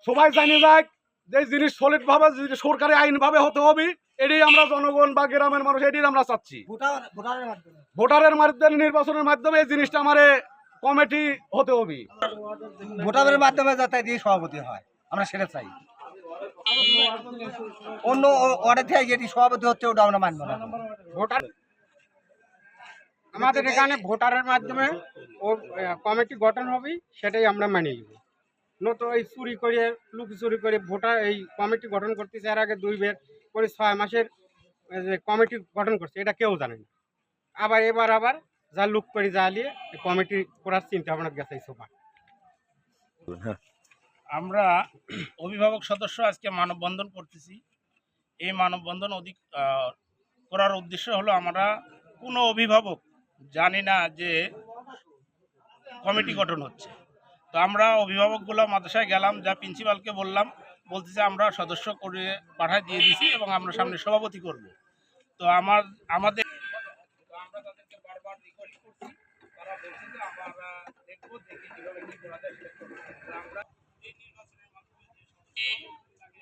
সবাই জানিয়ে যাক যে জিনিস সলিড ভাবে যদি সরকারি আইন ভাবে হতে হবে, এটাই আমরা জনগণ বা গ্রামের মানুষ এটাই আমরা চাচ্ছি। ভোটারের মাধ্যমে নির্বাচনের মাধ্যমে এই জিনিসটা আমার কমিটি হতে হবে, ভোটারের মাধ্যমে যাতে দিয়ে সভাপতি হয় আমরা সেটা চাই। অন্য অর্ডার থেকে যেটি সভাপতি হচ্ছে ওটা আমরা মানব না। ভোটার আমাদের এখানে ভোটারের মাধ্যমে ও কমিটি গঠন হবে, সেটাই আমরা মানি নিব। নতুন এই চুরি করে লুকি চুরি করে ভোটার এই কমিটি গঠন করতেছে, এর আগে 2 বের করে 6 মাসের যে কমিটি গঠন করছে এটা কেউ জানে না। এবার যা লুক করে জ্বালিয়ে কমিটি করার চিন্তা ভাবনা গেছে সবার। আমরা অভিভাবক সদস্য আজকে মানববন্ধন করতেছি। এই মানববন্ধন করার উদ্দেশ্য হলো আমরা কোনো অভিভাবক জানি না যে কমিটি গঠন হচ্ছে। তো আমরা অভিভাবকগুলো মাদ্রাসায় গেলাম, যা প্রিন্সিপালকে বললাম, বলতেছে আমরা সদস্য করে পাঠায় দিয়ে দিছি এবং আমরা সামনে সভাপতি করব। তো আমাদের আমরা তাদেরকে বারবার রিকোয়েস্ট করছি, তারা বলছে যে আমরা দেখবো, দেখি কীভাবে কী করা যায় সেটা করবো। আমরা এই নির্বাচনের মাধ্যমে যে আমাদের